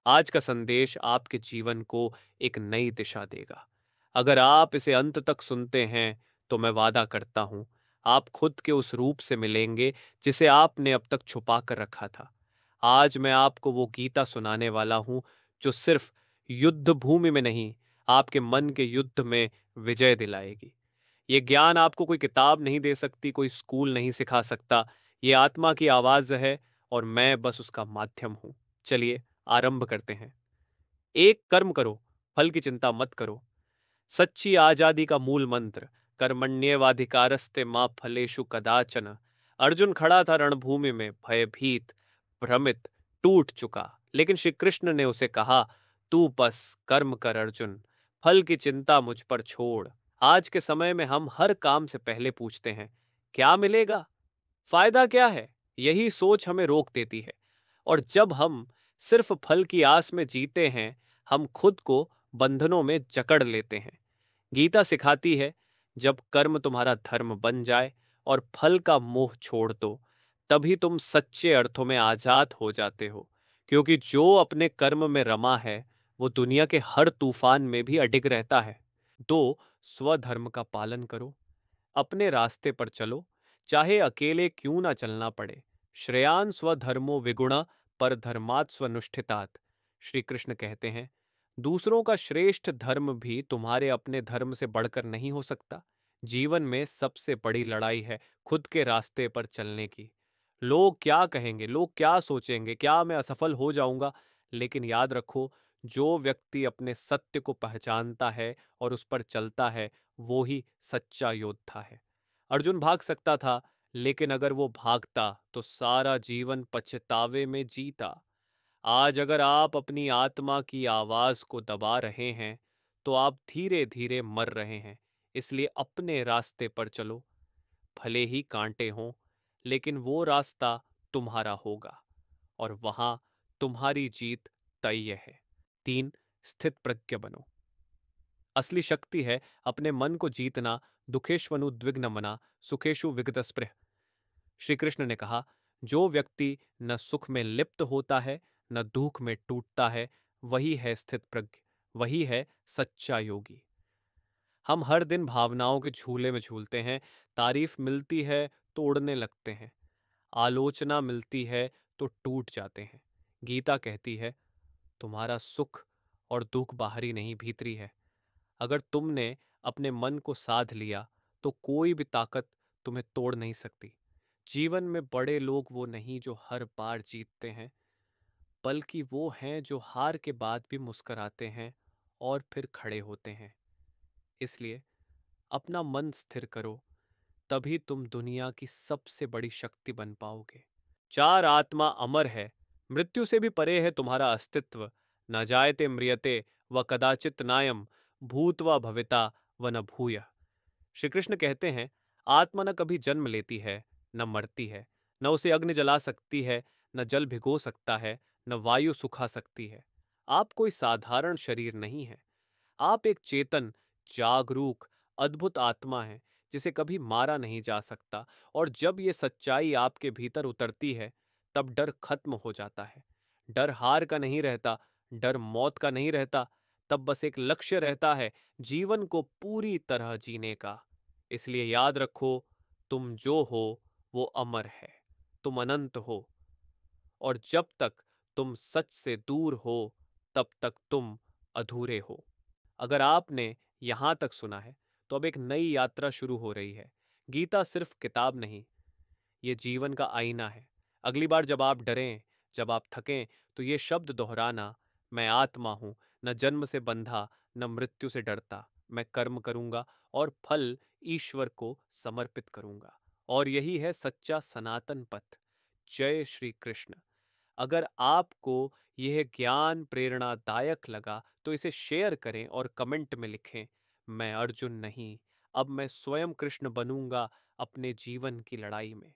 आज का संदेश आपके जीवन को एक नई दिशा देगा। अगर आप इसे अंत तक सुनते हैं, तो मैं वादा करता हूं, आप खुद के उस रूप से मिलेंगे जिसे आपने अब तक छुपा कर रखा था। आज मैं आपको वो गीता सुनाने वाला हूं जो सिर्फ युद्ध भूमि में नहीं, आपके मन के युद्ध में विजय दिलाएगी। ये ज्ञान आपको कोई किताब नहीं दे सकती, कोई स्कूल नहीं सिखा सकता। ये आत्मा की आवाज है और मैं बस उसका माध्यम हूं। चलिए आरंभ करते हैं। एक कर्म करो, फल की चिंता मत करो। सच्ची आजादी का मूल मंत्र, कर्मण्येवाधिकारस्ते मां फलेषु कदाचन। अर्जुन खड़ा था रणभूमि में, भयभीत, भ्रमित, टूट चुका। लेकिन श्री कृष्ण ने उसे कहा, तू बस कर्म कर अर्जुन, फल की चिंता मुझ पर छोड़। आज के समय में हम हर काम से पहले पूछते हैं, क्या मिलेगा, फायदा क्या है। यही सोच हमें रोक देती है। और जब हम सिर्फ फल की आस में जीते हैं, हम खुद को बंधनों में जकड़ लेते हैं। गीता सिखाती है, जब कर्म तुम्हारा धर्म बन जाए और फल का मोह छोड़ दो, तभी तुम सच्चे अर्थों में आजाद हो जाते हो। क्योंकि जो अपने कर्म में रमा है, वो दुनिया के हर तूफान में भी अडिग रहता है। तो स्वधर्म का पालन करो, अपने रास्ते पर चलो, चाहे अकेले क्यों ना चलना पड़े। श्रेयान स्वधर्मो विगुण पर धर्मात् स्वनुष्ठितात्। श्री कृष्ण कहते हैं, दूसरों का श्रेष्ठ धर्म भी तुम्हारे अपने धर्म से बढ़कर नहीं हो सकता। जीवन में सबसे बड़ी लड़ाई है खुद के रास्ते पर चलने की। लोग क्या कहेंगे, लोग क्या सोचेंगे, क्या मैं असफल हो जाऊंगा। लेकिन याद रखो, जो व्यक्ति अपने सत्य को पहचानता है और उस पर चलता है, वो ही सच्चा योद्धा है। अर्जुन भाग सकता था, लेकिन अगर वो भागता तो सारा जीवन पछतावे में जीता। आज अगर आप अपनी आत्मा की आवाज को दबा रहे हैं, तो आप धीरे धीरे मर रहे हैं। इसलिए अपने रास्ते पर चलो, भले ही कांटे हों, लेकिन वो रास्ता तुम्हारा होगा और वहां तुम्हारी जीत तय है। 3, स्थित प्रज्ञ बनो। असली शक्ति है अपने मन को जीतना। दुखेष्वनुद्विग्न मना, सुखेषु विगतस्पृह। श्री कृष्ण ने कहा, जो व्यक्ति न सुख में लिप्त होता है, न दुख में टूटता है, वही है स्थित प्रज्ञ, वही है सच्चा योगी। हम हर दिन भावनाओं के झूले में झूलते हैं। तारीफ मिलती है तो उड़ने लगते हैं, आलोचना मिलती है तो टूट जाते हैं। गीता कहती है, तुम्हारा सुख और दुख बाहरी नहीं, भीतरी है। अगर तुमने अपने मन को साध लिया, तो कोई भी ताकत तुम्हें तोड़ नहीं सकती। जीवन में बड़े लोग वो नहीं जो हर बार जीतते हैं, बल्कि वो हैं जो हार के बाद भी मुस्कुराते हैं और फिर खड़े होते हैं। इसलिए अपना मन स्थिर करो, तभी तुम दुनिया की सबसे बड़ी शक्ति बन पाओगे। 4, आत्मा अमर है, मृत्यु से भी परे है तुम्हारा अस्तित्व। न जायते म्रियते व कदाचित नायम, भूतवा भविता व न भूयः। श्री कृष्ण कहते हैं, आत्मा न कभी जन्म लेती है, न मरती है। न उसे अग्नि जला सकती है, न जल भिगो सकता है, न वायु सुखा सकती है। आप कोई साधारण शरीर नहीं है। आप एक चेतन, जागरूक, अद्भुत आत्मा हैं, जिसे कभी मारा नहीं जा सकता। और जब ये सच्चाई आपके भीतर उतरती है, तब डर खत्म हो जाता है। डर हार का नहीं रहता, डर मौत का नहीं रहता। तब बस एक लक्ष्य रहता है, जीवन को पूरी तरह जीने का। इसलिए याद रखो, तुम जो हो वो अमर है, तुम अनंत हो। और जब तक तुम सच से दूर हो, तब तक तुम अधूरे हो। अगर आपने यहां तक सुना है, तो अब एक नई यात्रा शुरू हो रही है। गीता सिर्फ किताब नहीं, ये जीवन का आईना है। अगली बार जब आप डरें, जब आप थकें, तो ये शब्द दोहराना, मैं आत्मा हूं, न जन्म से बंधा, न मृत्यु से डरता। मैं कर्म करूंगा और फल ईश्वर को समर्पित करूंगा। और यही है सच्चा सनातन पथ। जय श्री कृष्ण। अगर आपको यह ज्ञान प्रेरणादायक लगा, तो इसे शेयर करें और कमेंट में लिखें, मैं अर्जुन नहीं, अब मैं स्वयं कृष्ण बनूंगा अपने जीवन की लड़ाई में।